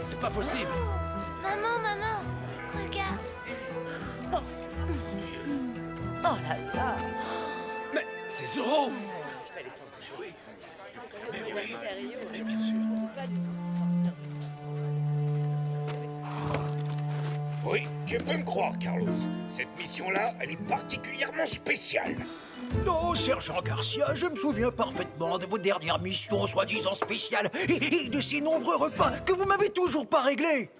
C'est pas possible. Maman, regarde. Oh là là. Mais c'est Zoro. Oui. Mais oui. Mais bien sûr. Oui, tu peux me croire, Carlos. Cette mission-là, elle est particulièrement spéciale. Non, sergent Garcia, je me souviens parfaitement de vos dernières missions soi-disant spéciales et de ces nombreux repas que vous m'avez toujours pas réglés.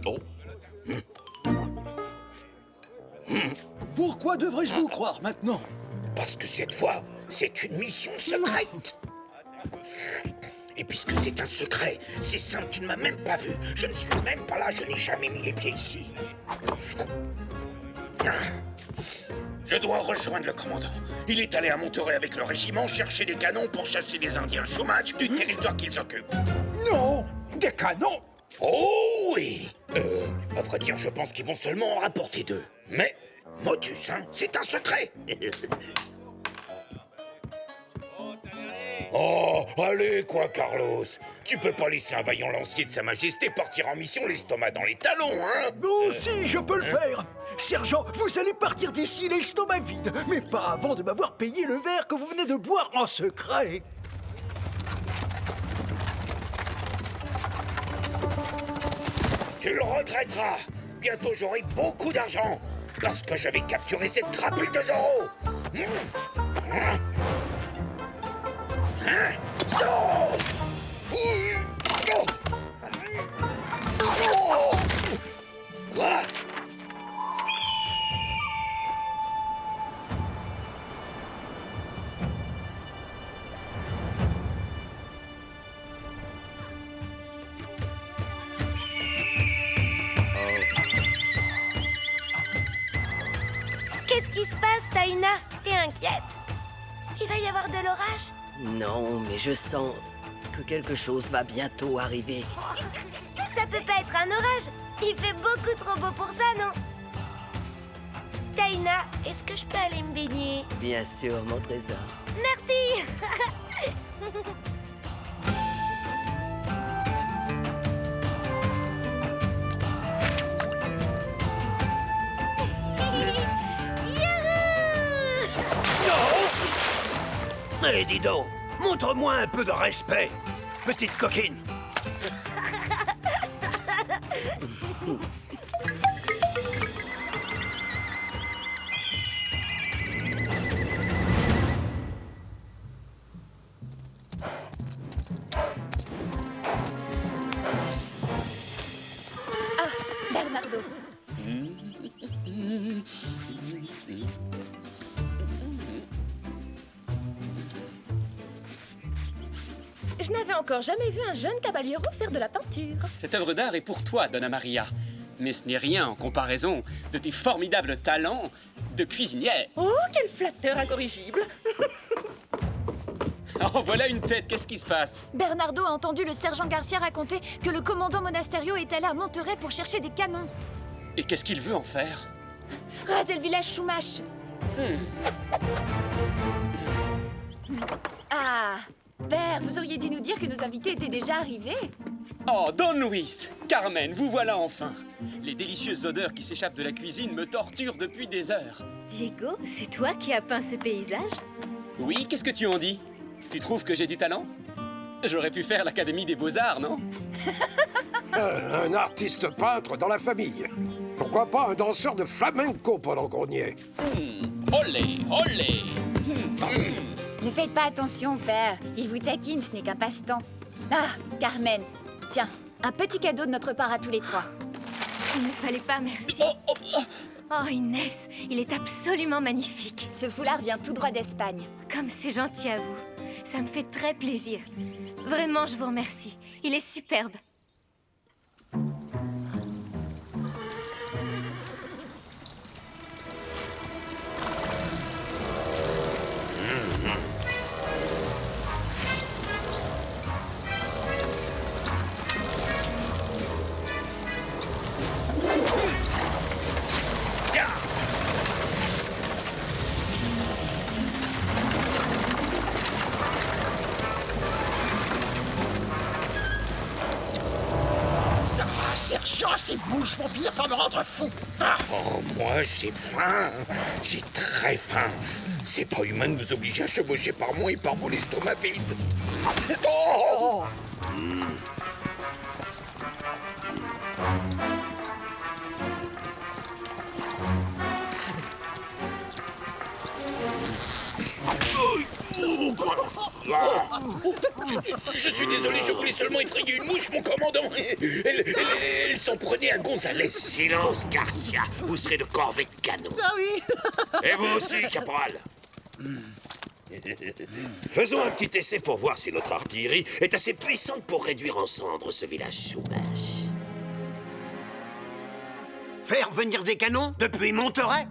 Oh, Pourquoi devrais-je vous croire maintenant? parce que cette fois, c'est une mission secrète. Et puisque c'est un secret, c'est simple, tu ne m'as même pas vu. Je ne suis même pas là, je n'ai jamais mis les pieds ici. Je dois rejoindre le commandant. Il est allé à Monterrey avec le régiment chercher des canons pour chasser les Indiens chômage du territoire qu'ils occupent. Non, des canons. Oh oui. À vrai dire, je pense qu'ils vont seulement en rapporter 2. Mais, motus, hein, c'est un secret. Oh, allez quoi, Carlos. Tu peux pas laisser un vaillant lancier de Sa Majesté partir en mission l'estomac dans les talons, hein. Oh si, je peux le faire. Sergent, vous allez partir d'ici l'estomac vide, mais pas avant de m'avoir payé le verre que vous venez de boire en secret. Tu le regretteras. Bientôt, j'aurai beaucoup d'argent. Lorsque je vais capturer cette crapule de Zoro. Zoro! Quoi? Qu'est-ce qui se passe, Taina? T'es inquiète? Il va y avoir de l'orage? Non, mais je sens que quelque chose va bientôt arriver. Ça peut pas être un orage. Il fait beaucoup trop beau pour ça, non? Taina, est-ce que je peux aller me baigner? Bien sûr, mon trésor. Merci. Youhou! Hé, dis donc, montre-moi un peu de respect, petite coquine. Bernardo. Je n'avais encore jamais vu un jeune caballero faire de la peinture. Cette œuvre d'art est pour toi, Donna Maria. Mais ce n'est rien en comparaison de tes formidables talents de cuisinière. Oh, quel flatteur incorrigible. Oh, voilà une tête, qu'est-ce qui se passe? Bernardo a entendu le sergent Garcia raconter que le commandant Monasterio est allé à Monterrey pour chercher des canons. Et qu'est-ce qu'il veut en faire? Raser le village Chumash. Ah, père, vous auriez dû nous dire que nos invités étaient déjà arrivés. Oh, Don Luis, Carmen, vous voilà enfin. Les délicieuses odeurs qui s'échappent de la cuisine me torturent depuis des heures. Diego, c'est toi qui as peint ce paysage? Oui, qu'est-ce que tu en dis? Tu trouves que j'ai du talent? J'aurais pu faire l'Académie des Beaux-Arts, non? Un artiste peintre dans la famille. Pourquoi pas un danseur de flamenco pendant qu'on y est? Olé, olé. Ne faites pas attention, père. Il vous taquine, ce n'est qu'un passe-temps. Ah, Carmen, tiens, un petit cadeau de notre part à tous les trois. Il ne fallait pas, merci. Oh, Inès, il est absolument magnifique. Ce foulard vient tout droit d'Espagne. Comme c'est gentil à vous. Ça me fait très plaisir. Vraiment, je vous remercie. Il est superbe. sergent, ces mouches vont finir par me rendre fou. Ah. Oh, moi, j'ai faim. J'ai très faim. C'est pas humain de nous obliger à chevaucher par moi et par vos l'estomac vide. Oh. Je suis désolé, je voulais seulement effrayer une mouche, mon commandant. Elle s'en prenait à Gonzalez. Silence, Garcia. Vous serez de corvée de canon. Ah oui. Et vous aussi, caporal. Faisons un petit essai pour voir si notre artillerie est assez puissante pour réduire en cendres ce village sauvage. Faire venir des canons depuis Monterey?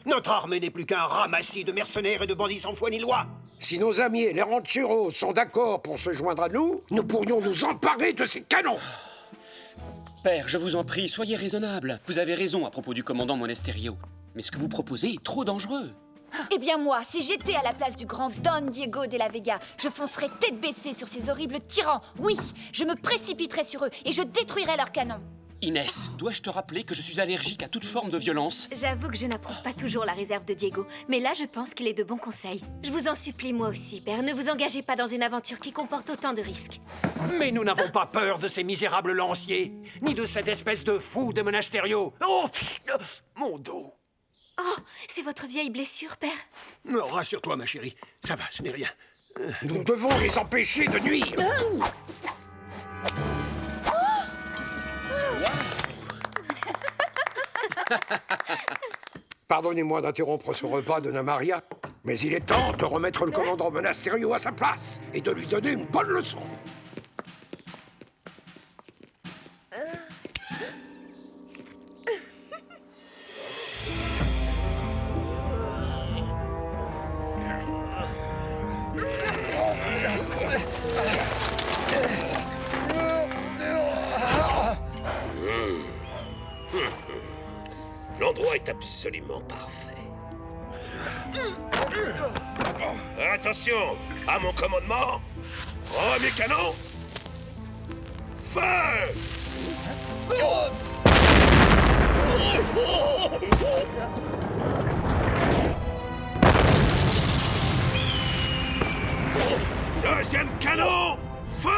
Notre armée n'est plus qu'un ramassis de mercenaires et de bandits sans foi ni loi. Si nos amis et les rancheros sont d'accord pour se joindre à nous, nous pourrions nous emparer de ces canons. Père, je vous en prie, soyez raisonnable. Vous avez raison à propos du commandant Monasterio. Mais ce que vous proposez est trop dangereux. Eh bien moi, si j'étais à la place du grand Don Diego de la Vega, je foncerais tête baissée sur ces horribles tyrans. Oui, je me précipiterais sur eux et je détruirais leurs canons. Inès, dois-je te rappeler que je suis allergique à toute forme de violence? J'avoue que je n'approuve pas toujours la réserve de Diego, mais là je pense qu'il est de bons conseils. Je vous en supplie moi aussi, père, ne vous engagez pas dans une aventure qui comporte autant de risques. Mais nous n'avons pas peur de ces misérables lanciers, ni de cette espèce de fou de Monasterio. Oh, mon dos. Oh, c'est votre vieille blessure, père? Non, rassure-toi, ma chérie, ça va, ce n'est rien. Nous devons les empêcher de nuire. Pardonnez-moi d'interrompre ce repas de Namaria, mais il est temps de remettre le commandant Monasterio à sa place et de lui donner une bonne leçon. L'endroit est absolument parfait. Attention, à mon commandement. Oh, mes canons. Feu! Deuxième canon! Feu!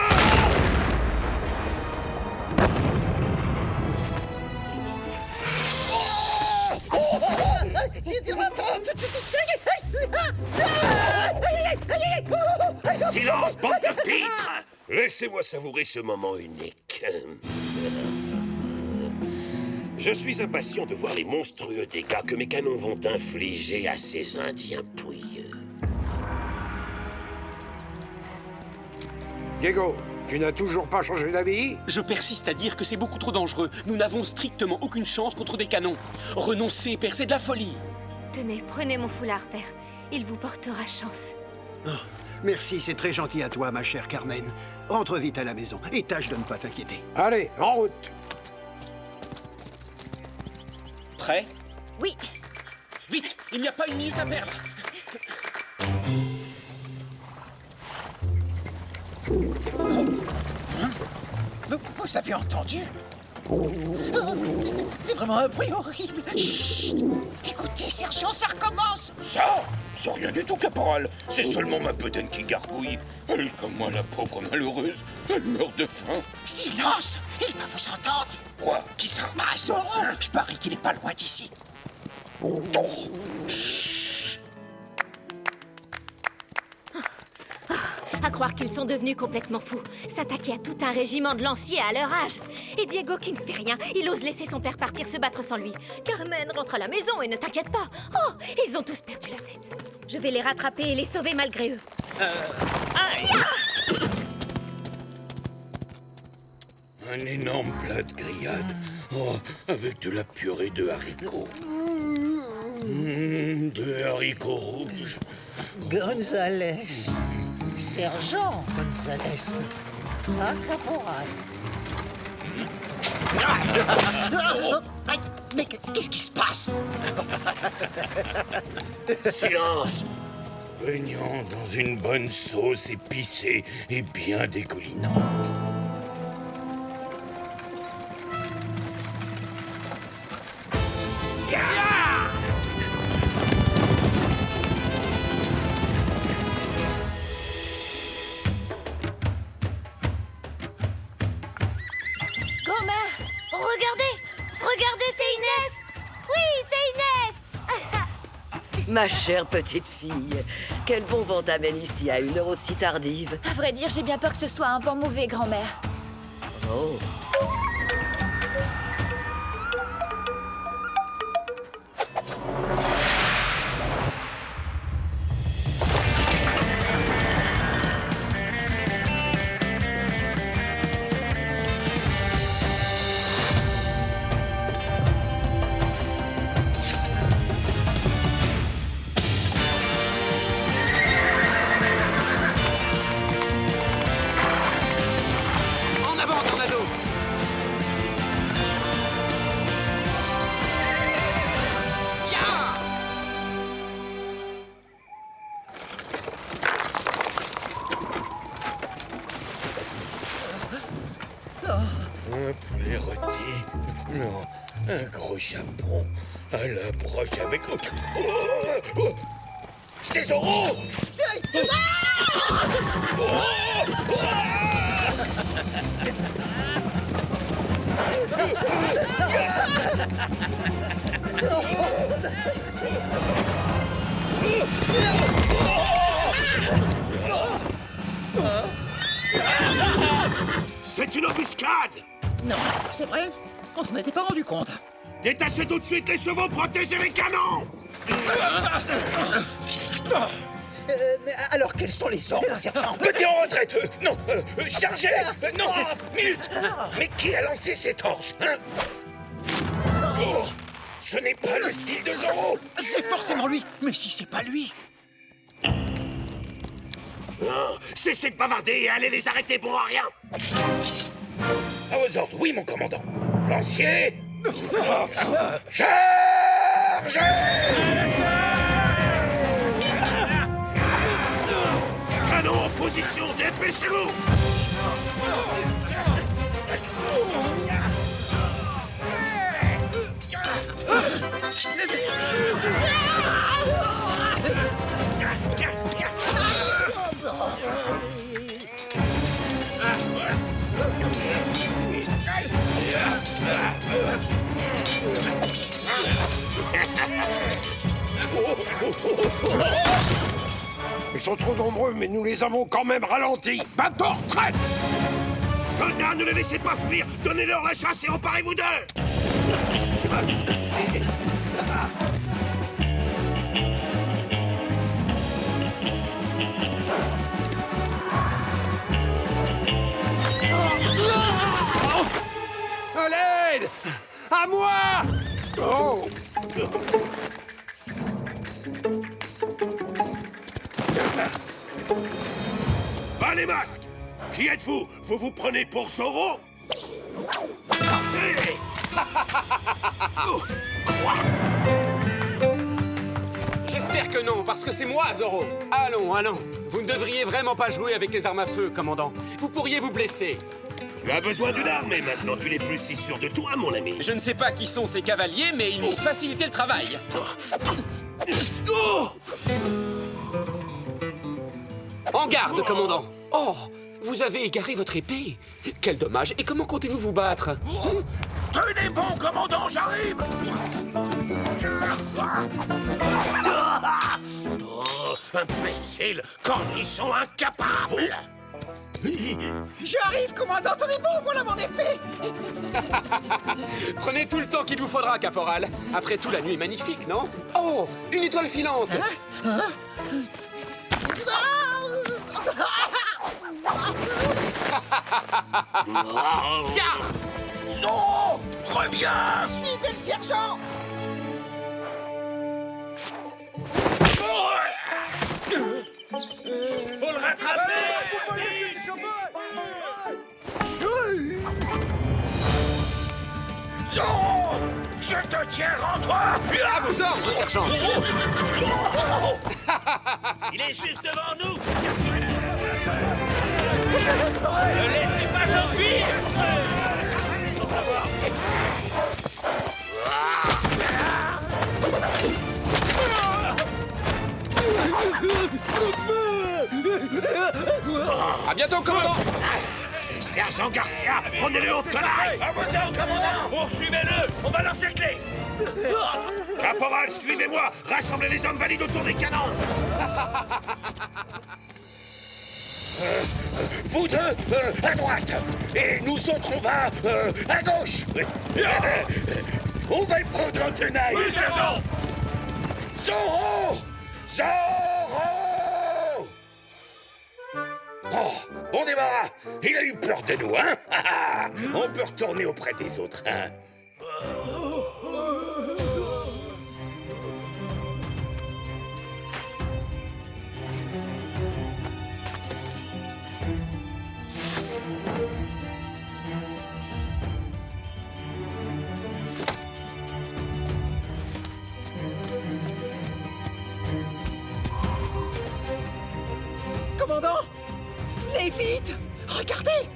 Silence, bande de pitres! Laissez-moi savourer ce moment unique. Je suis impatient de voir les monstrueux dégâts que mes canons vont infliger à ces Indiens pouilleux. Diego, tu n'as toujours pas changé d'avis? Je persiste à dire que c'est beaucoup trop dangereux. Nous n'avons strictement aucune chance contre des canons. Renoncez, père, c'est de la folie. Tenez, prenez mon foulard, père. Il vous portera chance. Oh, merci, c'est très gentil à toi, ma chère Carmen. Rentre vite à la maison et tâche de ne pas t'inquiéter. Allez, en route. Prêt? Oui. Vite, il n'y a pas une minute à perdre. Vous avez entendu? C'est vraiment un bruit horrible. Chut! Écoutez, sergent, ça recommence. Ça? C'est rien du tout, caporal. C'est seulement ma bedaine qui gargouille. Elle est comme moi, la pauvre malheureuse. Elle meurt de faim. Silence! Il va vous entendre. Quoi? Qui ça? Ah, Zorro! Je parie qu'il est pas loin d'ici. Oh. À croire qu'ils sont devenus complètement fous. S'attaquer à tout un régiment de lanciers à leur âge. Et Diego qui ne fait rien, il ose laisser son père partir se battre sans lui. Carmen, rentre à la maison et ne t'inquiète pas. Oh, ils ont tous perdu la tête. Je vais les rattraper et les sauver malgré eux. Un énorme plat de grillade. Oh, avec de la purée de haricots. De haricots rouges. Gonzalez. Sergent Gonzalez. Un caporal. Mais qu'est-ce qui se passe? Silence! Baignant dans une bonne sauce épicée et bien dégoulinante. Ma chère petite fille, quel bon vent t'amène ici à une heure aussi tardive? À vrai dire, j'ai bien peur que ce soit un vent mauvais, grand-mère. Oh. En avant, Tornado! Un poulet rôti. Non, un gros chapon. À la broche avec... Oh, oh, oh. C'est Zorro! C'est une embuscade! Non, c'est vrai, on s'en était pas rendu compte. Détachez tout de suite les chevaux, protégez les canons! Mais alors, quels sont les ordres, sergent? Petit en retraite! Non! Chargez! Non! Minute! Mais qui a lancé ces torches, hein? Oh, ce n'est pas le style de Zorro! C'est forcément lui. Mais si c'est pas lui... Oh, cessez de bavarder et allez les arrêter bon à rien! À vos ordres, oui, mon commandant. Lancier! Chargez! Canon en position, dépêchez-vous! Ils sont trop nombreux, mais nous les avons quand même ralentis. Bateau, traite! Soldats, ne les laissez pas fuir! Donnez-leur la chasse et emparez-vous d'eux! À l'aide! À moi! Oh! Bas les masques! Qui êtes-vous? Vous vous prenez pour Zorro? Hey! Oh, quoi? J'espère que non, parce que c'est moi, Zorro. Allons, allons. Vous ne devriez vraiment pas jouer avec les armes à feu, commandant. Vous pourriez vous blesser. Tu as besoin d'une arme, et maintenant tu n'es plus si sûr de toi, mon ami. Je ne sais pas qui sont ces cavaliers, mais ils m'ont facilité le travail. Oh! En garde, commandant. Oh, vous avez égaré votre épée. Quel dommage. Et comment comptez-vous vous battre? Tenez bon, commandant, j'arrive! Oh, imbécile! Cornichon incapable! J'arrive, commandant, tenez bon, voilà mon épée! Prenez tout le temps qu'il vous faudra, caporal. Après tout, la nuit est magnifique, non? Oh, une étoile filante. Zorro! Reviens! Suivez le sergent! Faut le rattraper! Zorro! Je te tiens, rends-toi! À vos ordres, sergent. Il est juste devant nous! Ne laissez pas s'enfuir! À bientôt, commandant. Sergent Garcia, prenez-le au tenaille! À vos ordres, commandant! Poursuivez-le! On va l'encercler! Caporal, suivez-moi. Rassemblez les hommes valides autour des canons. Vous deux, à droite. Et nous autres, on va à gauche. On va le prendre en tenaille. Oui, sergent. Zorro! Zorro! Oh, bon débarras. Il a eu peur de nous, hein? On peut retourner auprès des autres, hein? Commandant! Venez vite! Regardez!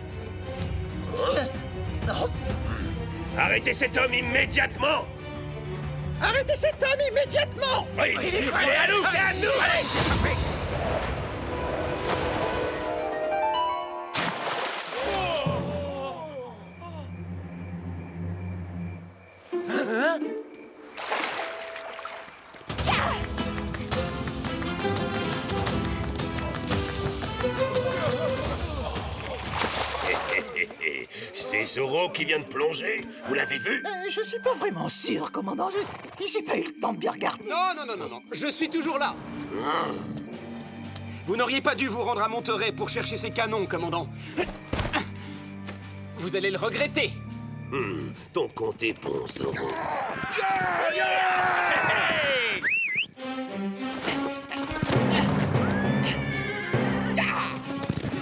Arrêtez cet homme immédiatement. Arrêtez cet homme immédiatement! Oui, Il est c'est à nous, c'est à nous. Allez, c'est parti. C'est Zorro qui vient de plonger. Vous l'avez vu? Je suis pas vraiment sûr, commandant. J'ai pas eu le temps de bien regarder. Non. Je suis toujours là. Vous n'auriez pas dû vous rendre à Monterey pour chercher ces canons, commandant. Vous allez le regretter. Ton compte est bon, Zorro.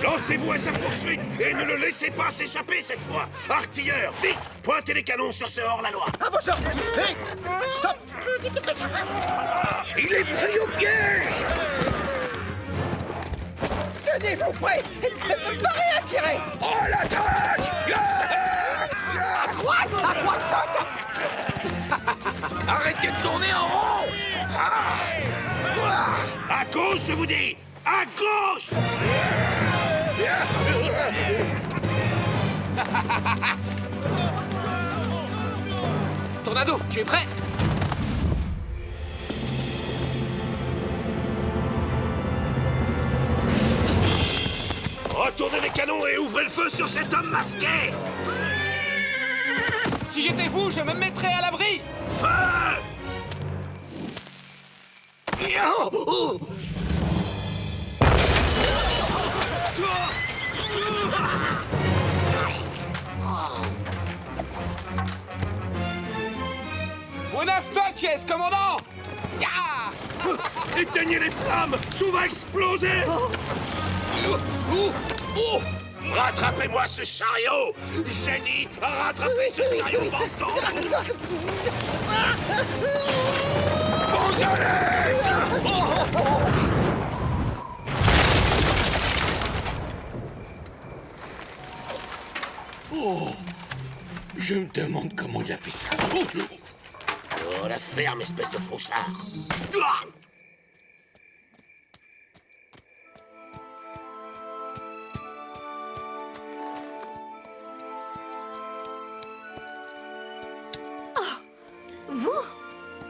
Lancez-vous à sa poursuite et ne le laissez pas s'échapper cette fois. Artilleurs, vite, pointez les canons sur ce hors-la-loi. À vos ordres! Hey! Stop! Il est pris au piège! Tenez-vous prêts! Parez à tirer! Oh, l'attaque! À droite! À droite! Arrêtez de tourner en rond! À gauche, je vous dis. À gauche. Tornado, tu es prêt? Retournez les canons et ouvrez le feu sur cet homme masqué. Si j'étais vous, je me mettrais à l'abri. Feu! Buenas noches, commandant. Ya! Éteignez les flammes! Tout va exploser! Rattrapez-moi ce chariot! J'ai dit, rattrapez ce chariot, bande d'enfants! Oh, je me demande comment il a fait ça. Oh, la ferme, espèce de faussard!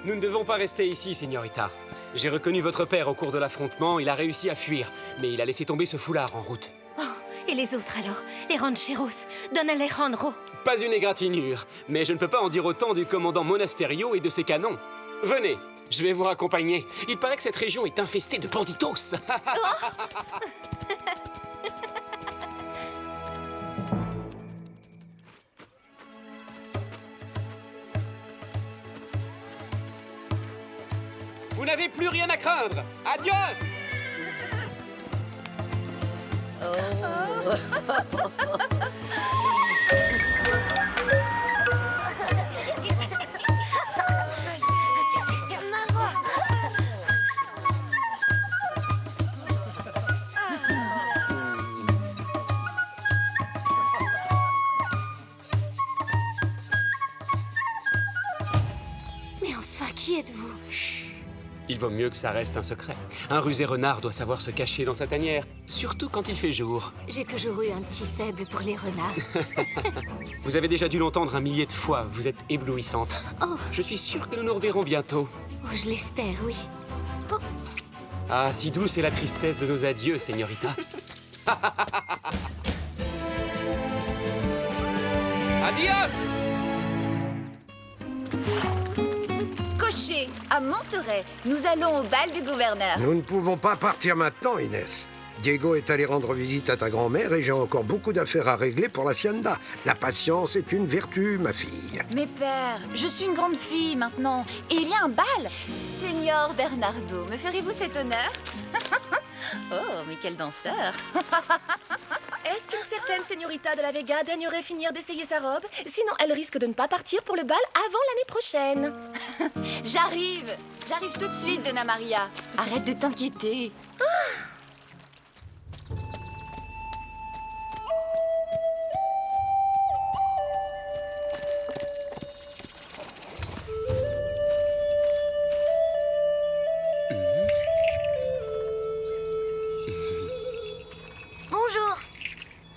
Nous ne devons pas rester ici, Señorita. J'ai reconnu votre père au cours de l'affrontement. Il a réussi à fuir, mais il a laissé tomber ce foulard en route. Oh, et les autres alors? Les rancheros? Don Alejandro? Pas une égratignure, mais je ne peux pas en dire autant du commandant Monasterio et de ses canons. Venez, je vais vous raccompagner. Il paraît que cette région est infestée de banditos. Vous n'avez plus rien à craindre. Adios! Mais enfin, qui êtes-vous? Il vaut mieux que ça reste un secret. Un rusé renard doit savoir se cacher dans sa tanière, surtout quand il fait jour. J'ai toujours eu un petit faible pour les renards. Vous avez déjà dû l'entendre 1 millier de fois, vous êtes éblouissante. Oh. Je suis sûr que nous nous reverrons bientôt. Oh, je l'espère, oui. Oh. Ah, si douce est la tristesse de nos adieux, señorita. Adios! Cocher, à Monterey, nous allons au bal du gouverneur. Nous ne pouvons pas partir maintenant, Inès. Diego est allé rendre visite à ta grand-mère et j'ai encore beaucoup d'affaires à régler pour l'hacienda. La patience est une vertu, ma fille. Mais père, je suis une grande fille maintenant, et il y a un bal. Seigneur Bernardo, me ferez-vous cet honneur? Oh, mais quel danseur! Est-ce qu'une certaine señorita de la Vega daignerait finir d'essayer sa robe? Sinon, elle risque de ne pas partir pour le bal avant l'année prochaine. J'arrive tout de suite, Donna Maria. Arrête de t'inquiéter. Bonjour.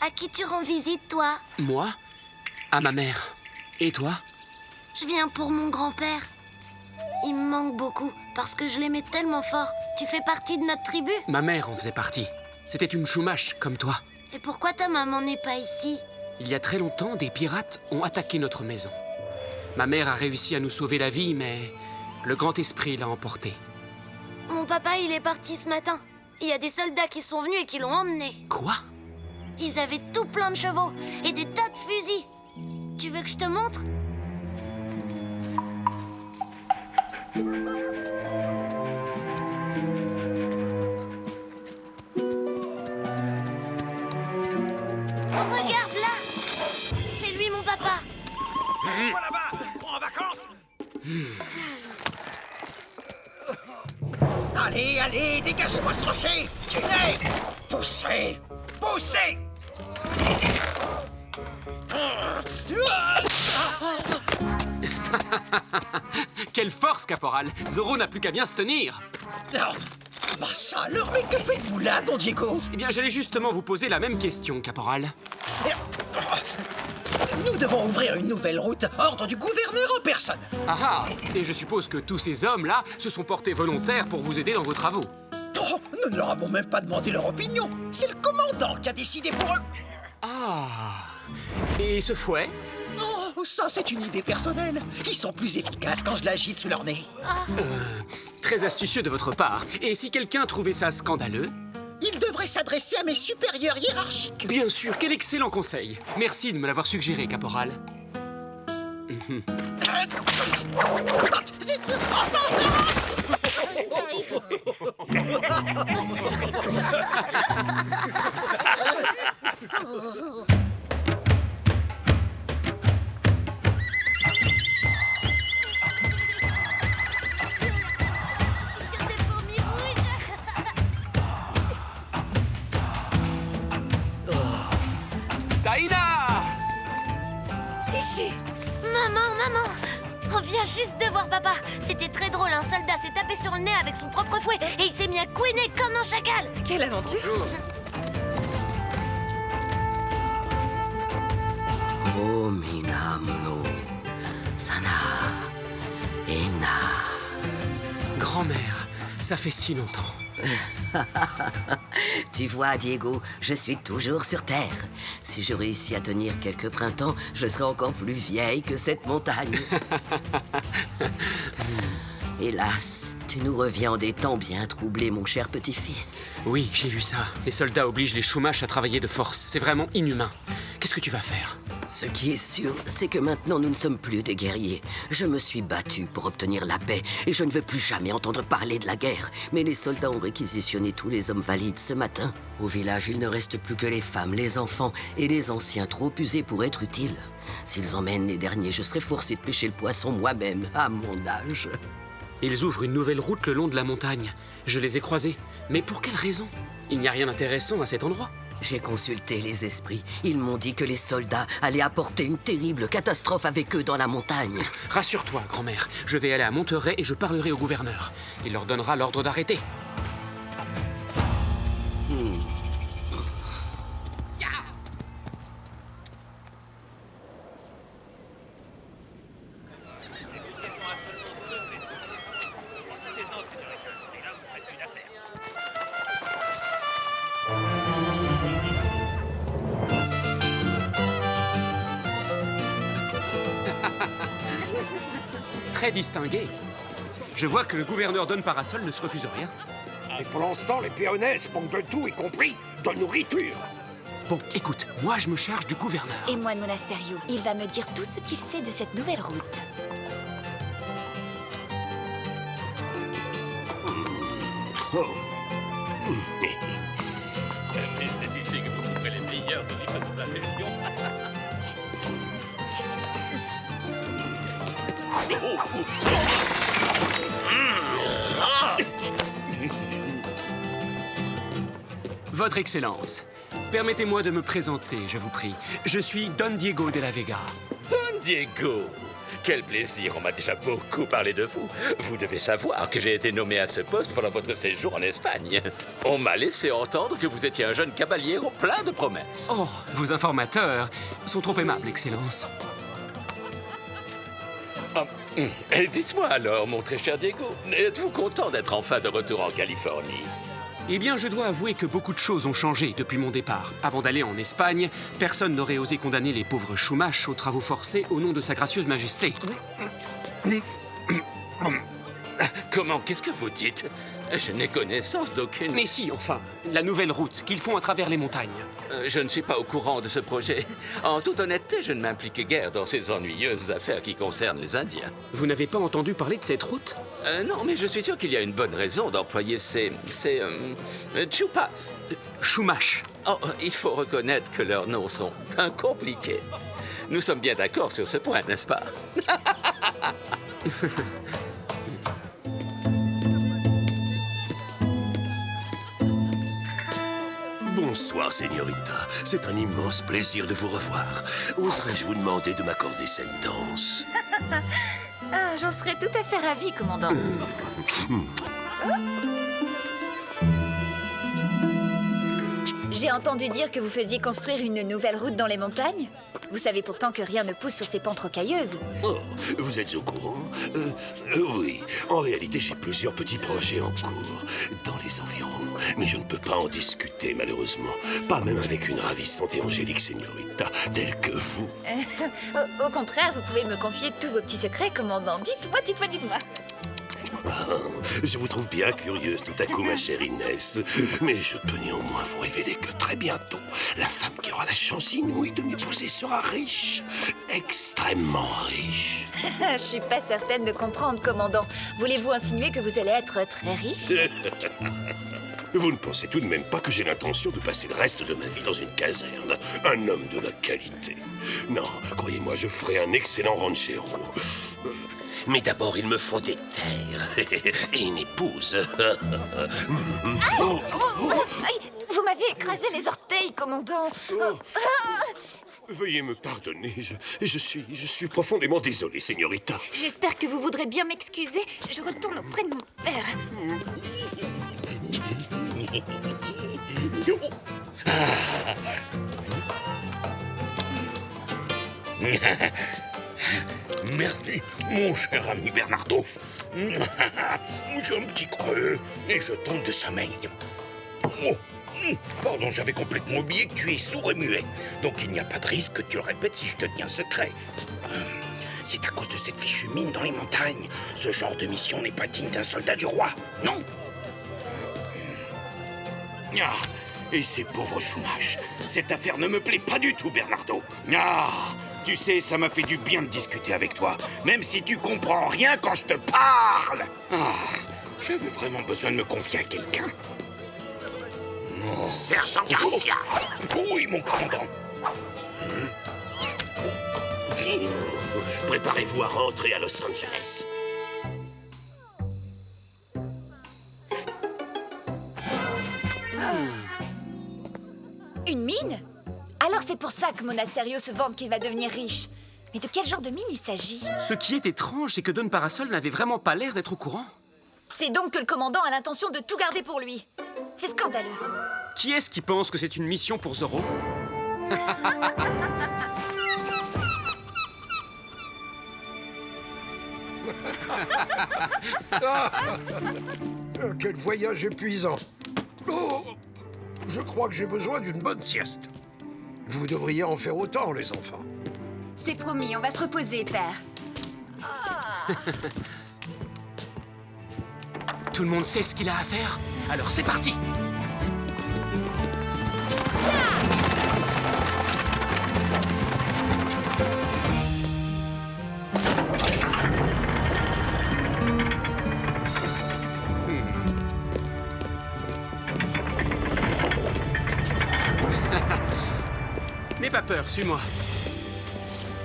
À qui tu rends visite, toi? Moi? À ma mère. Et toi? Je viens pour mon grand-père. Il me manque beaucoup, parce que je l'aimais tellement fort. Tu fais partie de notre tribu? Ma mère en faisait partie. C'était une Chumash, comme toi. Et pourquoi ta maman n'est pas ici? Il y a très longtemps, des pirates ont attaqué notre maison. Ma mère a réussi à nous sauver la vie, mais le grand esprit l'a emportée. Mon papa, il est parti ce matin. Il y a des soldats qui sont venus et qui l'ont emmené. Quoi? Ils avaient tout plein de chevaux et des tas de fusils. Tu veux que je te montre? Regarde là! C'est lui, mon papa. Moi là-bas, tu te prends en vacances? Allez, allez, dégagez-moi ce rocher! Tenez! Poussez! Poussez! Quelle force, caporal! Zorro n'a plus qu'à bien se tenir! Non! Bah ça alors, mais que faites-vous là, Don Diego? Eh bien, j'allais justement vous poser la même question, caporal. Nous devons ouvrir une nouvelle route, ordre du gouverneur en personne. Ah ah! Et je suppose que tous ces hommes-là se sont portés volontaires pour vous aider dans vos travaux. Oh, nous ne leur avons même pas demandé leur opinion. C'est le commandant qui a décidé pour eux. Ah! Et ce fouet? Oh, ça c'est une idée personnelle. Ils sont plus efficaces quand je l'agite sous leur nez. Très astucieux de votre part. Et si quelqu'un trouvait ça scandaleux? Il devrait s'adresser à mes supérieurs hiérarchiques. Bien sûr, quel excellent conseil. Merci de me l'avoir suggéré, caporal. Taïna! Tiché! Maman! On vient juste de voir papa. C'était très drôle, un soldat s'est tapé sur le nez avec son propre fouet et il s'est mis à couiner comme un chacal. Quelle aventure! Oh, Minamono, Sana, Ena. Grand-mère, ça fait si longtemps. Tu vois, Diego, je suis toujours sur Terre. Si je réussis à tenir quelques printemps, je serai encore plus vieille que cette montagne. Hélas, tu nous reviens en des temps bien troublés, mon cher petit-fils. Oui, j'ai vu ça. Les soldats obligent les Chumash à travailler de force. C'est vraiment inhumain. Qu'est-ce que tu vas faire? Ce qui est sûr, c'est que maintenant nous ne sommes plus des guerriers. Je me suis battu pour obtenir la paix et je ne veux plus jamais entendre parler de la guerre. Mais les soldats ont réquisitionné tous les hommes valides ce matin. Au village, il ne reste plus que les femmes, les enfants et les anciens trop usés pour être utiles. S'ils emmènent les derniers, je serai forcé de pêcher le poisson moi-même, à mon âge. Ils ouvrent une nouvelle route le long de la montagne. Je les ai croisés. Mais pour quelle raison? Il n'y a rien d'intéressant à cet endroit. J'ai consulté les esprits. Ils m'ont dit que les soldats allaient apporter une terrible catastrophe avec eux dans la montagne. Rassure-toi, grand-mère. Je vais aller à Monterey et je parlerai au gouverneur. Il leur donnera l'ordre d'arrêter. Très distingué. Je vois que le gouverneur Don Parasol ne se refuse rien. Et pour l'instant, les Péonaises manquent de tout, y compris de nourriture. Bon, écoute, moi je me charge du gouverneur. Et moi de Monasterio, il va me dire tout ce qu'il sait de cette nouvelle route. Mais c'est ici que vous trouverez les meilleurs olives de la région. Votre Excellence, permettez-moi de me présenter, je vous prie. Je suis Don Diego de la Vega. Don Diego! Quel plaisir, on m'a déjà beaucoup parlé de vous. Vous devez savoir que j'ai été nommé à ce poste pendant votre séjour en Espagne. On m'a laissé entendre que vous étiez un jeune caballero plein de promesses. Oh, vos informateurs sont trop aimables, Excellence. Dites-moi alors, mon très cher Diego, êtes-vous content d'être enfin de retour en Californie? Eh bien, je dois avouer que beaucoup de choses ont changé depuis mon départ. Avant d'aller en Espagne, personne n'aurait osé condamner les pauvres Chumash aux travaux forcés au nom de sa gracieuse majesté. Comment? Qu'est-ce que vous dites? Je n'ai connaissance d'aucune... Mais si, enfin, la nouvelle route qu'ils font à travers les montagnes. Je ne suis pas au courant de ce projet. En toute honnêteté, je ne m'implique guère dans ces ennuyeuses affaires qui concernent les Indiens. Vous n'avez pas entendu parler de cette route? Non, mais je suis sûr qu'il y a une bonne raison d'employer ces Chupas. Chumash. Oh, il faut reconnaître que leurs noms sont un compliqués. Nous sommes bien d'accord sur ce point, n'est-ce pas? Bonsoir, señorita. C'est un immense plaisir de vous revoir. Oserais-je vous demander de m'accorder cette danse? Ah, j'en serais tout à fait ravie, commandant. J'ai entendu dire que vous faisiez construire une nouvelle route dans les montagnes. Vous savez pourtant que rien ne pousse sur ces pentes rocailleuses. Oh, vous êtes au courant? Oui. En réalité, j'ai plusieurs petits projets en cours dans les environs. Mais je ne peux pas en discuter, malheureusement. Pas même avec une ravissante et angélique señorita telle que vous. Au contraire, vous pouvez me confier tous vos petits secrets, commandant. Dites-moi, dites-moi, dites-moi. Ah, je vous trouve bien curieuse tout à coup, ma chère Inès. Mais je peux néanmoins vous révéler que très bientôt, la femme qui aura la chance inouïe de m'épouser sera riche. Extrêmement riche. Je suis pas certaine de comprendre, commandant. Voulez-vous insinuer que vous allez être très riche? Vous ne pensez tout de même pas que j'ai l'intention de passer le reste de ma vie dans une caserne? Un homme de la qualité. Non, croyez-moi, je ferai un excellent ranchero. Mais d'abord, il me faut des terres et une épouse. Vous m'avez écrasé les orteils, commandant. Veuillez me pardonner, je suis profondément désolé, señorita. J'espère que vous voudrez bien m'excuser. Je retourne auprès de mon père. Merci, mon cher ami Bernardo. J'ai un petit creux et je tombe de sommeil. Oh, pardon, j'avais complètement oublié que tu es sourd et muet. Donc il n'y a pas de risque que tu le répètes si je te dis un secret. C'est à cause de cette fichue mine dans les montagnes. Ce genre de mission n'est pas digne d'un soldat du roi, non? Ah, et ces pauvres Chumash. Cette affaire ne me plaît pas du tout, Bernardo. Ah, tu sais, ça m'a fait du bien de discuter avec toi, même si tu comprends rien quand je te parle. Ah, j'avais vraiment besoin de me confier à quelqu'un. Oh. Sergent Garcia. Oui, mon commandant. Préparez-vous à rentrer à Los Angeles. Une mine? Alors c'est pour ça que Monasterio se vante qu'il va devenir riche. Mais de quel genre de mine il s'agit? Ce qui est étrange, c'est que Don Parasol n'avait vraiment pas l'air d'être au courant. C'est donc que le commandant a l'intention de tout garder pour lui. C'est scandaleux. Qui est-ce qui pense que c'est une mission pour Zoro? Quel voyage épuisant. Oh, je crois que j'ai besoin d'une bonne sieste. Vous devriez en faire autant, les enfants. C'est promis, on va se reposer, père. Tout le monde sait ce qu'il a à faire? Alors c'est parti! N'aie pas peur, suis-moi.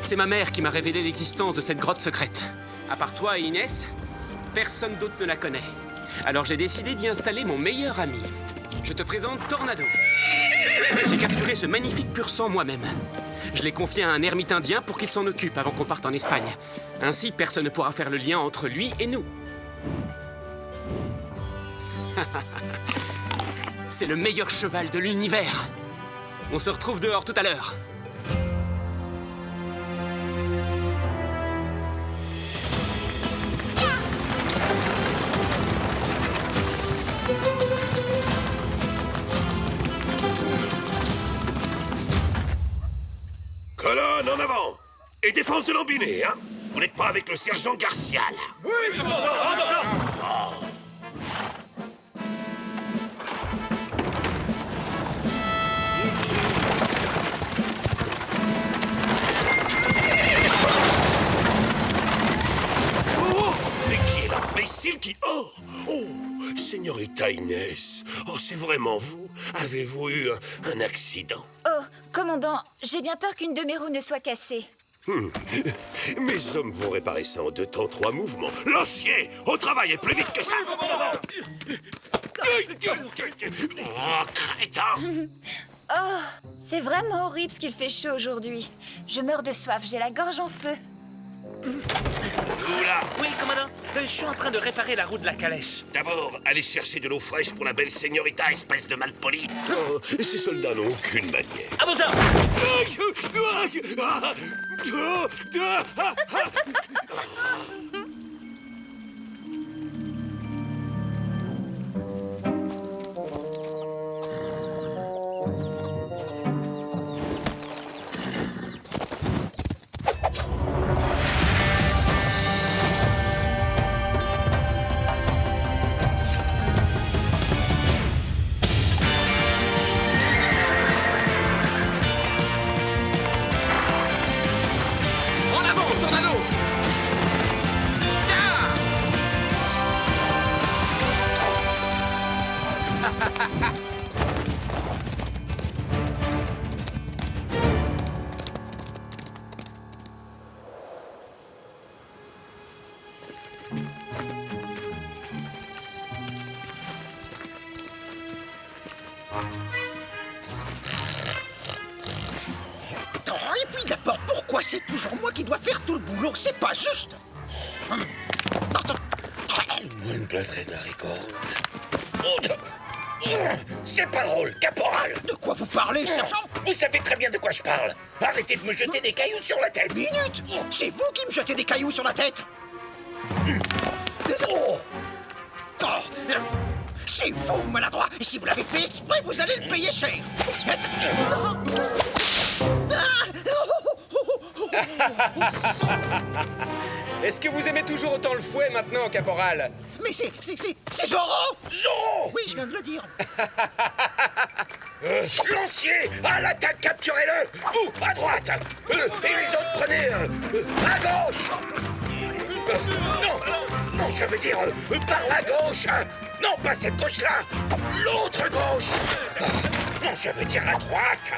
C'est ma mère qui m'a révélé l'existence de cette grotte secrète. À part toi et Inès, personne d'autre ne la connaît. Alors j'ai décidé d'y installer mon meilleur ami. Je te présente Tornado. J'ai capturé ce magnifique pur sang moi-même. Je l'ai confié à un ermite indien pour qu'il s'en occupe avant qu'on parte en Espagne. Ainsi, personne ne pourra faire le lien entre lui et nous. C'est le meilleur cheval de l'univers. On se retrouve dehors tout à l'heure. Colonne en avant! Et défense de l'embiné, hein? Vous n'êtes pas avec le sergent Garcia, là? Oui, Oh! Mais qui est l'imbécile qui... Oh! Oh! Señorita Inès, oh, c'est vraiment vous? Avez-vous eu un accident? Oh, commandant, j'ai bien peur qu'une de mes roues ne soit cassée. Mes hommes vont réparer ça en 2 temps 3 mouvements. Lancier, au travail et plus vite que ça! Oh, crétin! Oh, c'est vraiment horrible ce qu'il fait chaud aujourd'hui. Je meurs de soif, j'ai la gorge en feu. Vous là! Oui, commandant. Je suis en train de réparer la roue de la calèche. D'abord, allez chercher de l'eau fraîche pour la belle señorita, espèce de malpoli. Oh, ces soldats n'ont aucune manière. À vos ordres! En avant, Tornado! Attends, et puis d'abord, pourquoi c'est toujours moi qui dois faire tout le boulot? C'est pas juste. Une plâtrée d'haricots rouges. C'est pas drôle, caporal! De quoi vous parlez, sergent? Vous savez très bien de quoi je parle. Arrêtez de me jeter des cailloux sur la tête. Minute! C'est vous qui me jetez des cailloux sur la tête! Oh. C'est vous, maladroit! Et si vous l'avez fait exprès, vous allez le payer cher! Est-ce que vous aimez toujours autant le fouet maintenant, caporal? Mais c'est Zoro! Zoro! Oui, je viens de le dire. Lancier, à l'attaque, capturez-le! Vous, à droite! Et les autres, prenez à gauche! Non, je veux dire par la gauche! Non, pas cette gauche-là! L'autre gauche! Non, je veux dire à droite!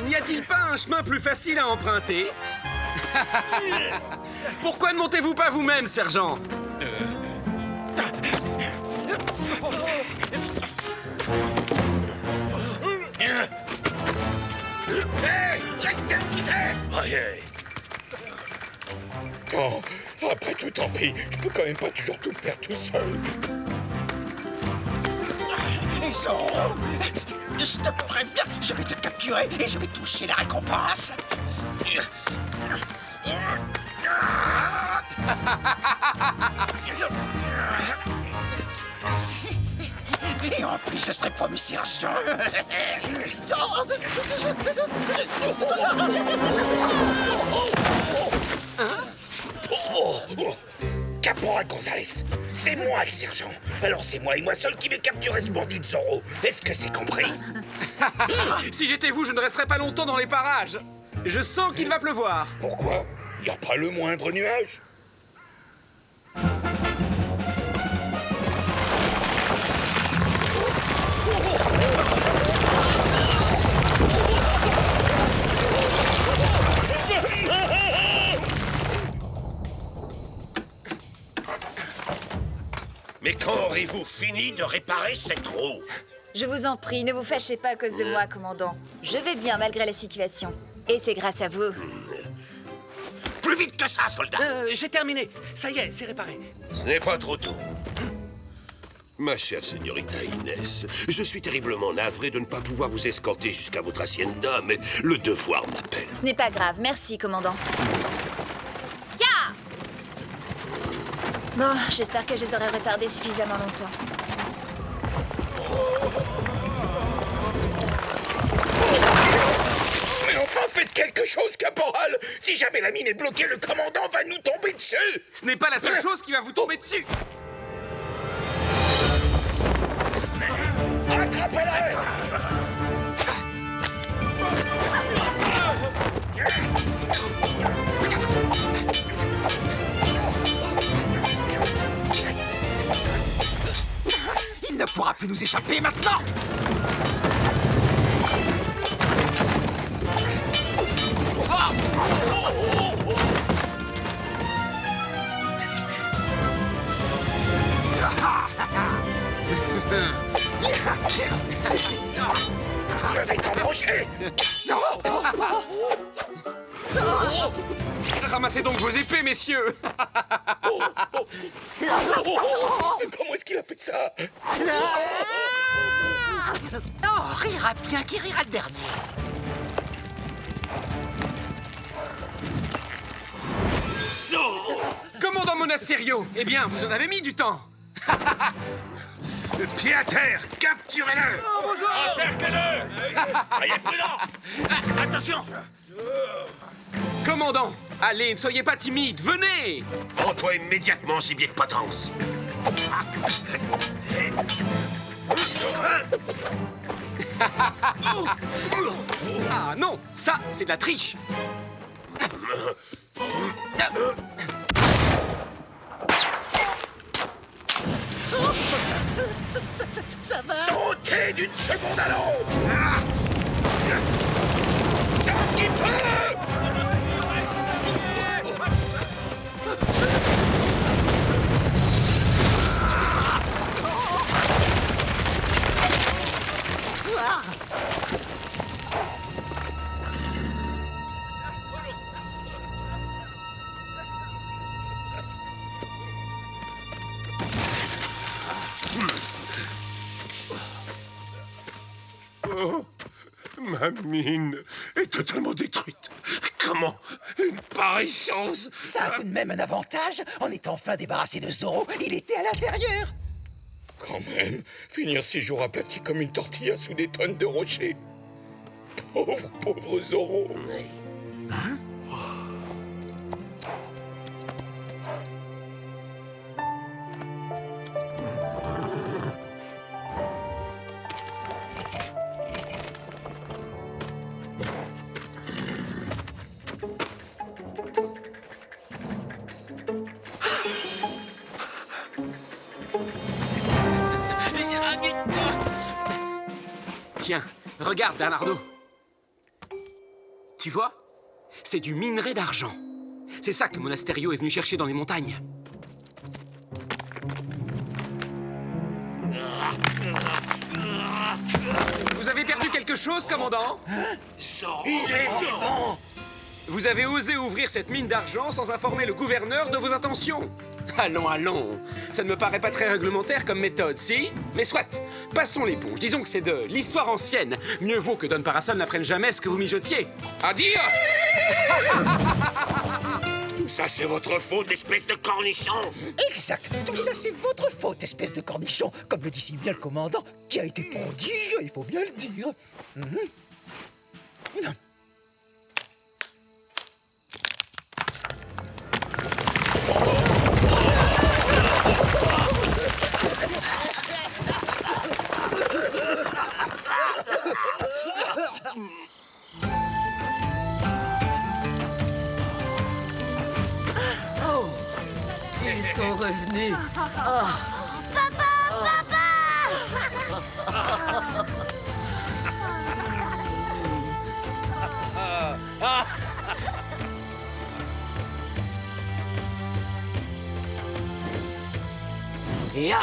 N'y a-t-il pas un chemin plus facile à emprunter? Pourquoi ne montez-vous pas vous-même, sergent? tout tant pis. Je peux quand même pas toujours tout faire tout seul. Zorro, je te préviens, je vais te capturer et je vais toucher la récompense. Et en plus, je serai promu sergent. Caporal Gonzalez, c'est moi le sergent. Alors c'est moi et moi seul qui vais capturer ce bandit de Zorro. Est-ce que c'est compris? Si j'étais vous, je ne resterais pas longtemps dans les parages. Je sens qu'il va pleuvoir. Pourquoi? Y a pas le moindre nuage? Mais quand aurez-vous fini de réparer cette roue? Je vous en prie, ne vous fâchez pas à cause de moi, commandant. Je vais bien malgré la situation. Et c'est grâce à vous. Plus vite que ça, soldat! J'ai terminé. Ça y est, c'est réparé. Ce n'est pas trop tôt. Ma chère señorita Inès, je suis terriblement navré de ne pas pouvoir vous escorter jusqu'à votre hacienda, mais le devoir m'appelle. Ce n'est pas grave, merci, commandant. Ya! Bon, j'espère que je les aurai retardés suffisamment longtemps. Mais enfin, faites quelque chose, caporal! Si jamais la mine est bloquée, le commandant va nous tomber dessus! Ce n'est pas la seule chose qui va vous tomber dessus. Attrapez-le! Il ne pourra plus nous échapper maintenant. Je vais t'embaucher! Ramassez donc vos épées, messieurs. Comment est-ce qu'il a fait ça? Oh, rira bien qui rira le dernier. Commandant Monasterio, eh bien, vous en avez mis du temps. Pied à terre, capturez-le! Encerclez-le! Soyez prudents! Attention! Commandant, allez, ne soyez pas timide, venez. Rends-toi immédiatement, gibier de potence. Ah non, ça, c'est de la triche. Ça va. Sautez d'une seconde à l'autre! Sauf qu'il peut! Oh, ma mine est totalement détruite. Comment une pareille chose? Ça a tout de même un avantage. En étant enfin débarrassé de Zorro, il était à l'intérieur. Quand même, finir 6 jours aplati comme une tortilla sous des tonnes de rochers. Pauvre Zorro. Hein? Tiens, regarde, Bernardo. Tu vois? C'est du minerai d'argent. C'est ça que Monasterio est venu chercher dans les montagnes. Vous avez perdu quelque chose, commandant? Il est vivant! Vous avez osé ouvrir cette mine d'argent sans informer le gouverneur de vos intentions. Allons, allons. Ça ne me paraît pas très réglementaire comme méthode, si? Mais soit, passons l'éponge. Disons que c'est de l'histoire ancienne. Mieux vaut que Don Parasol n'apprenne jamais ce que vous mijotiez. Adios! Ça, c'est votre faute, espèce de cornichon! Exact. Tout ça, c'est votre faute, espèce de cornichon. Comme le dit si bien le commandant, qui a été prodigieux, il faut bien le dire. Ils sont revenus. Ya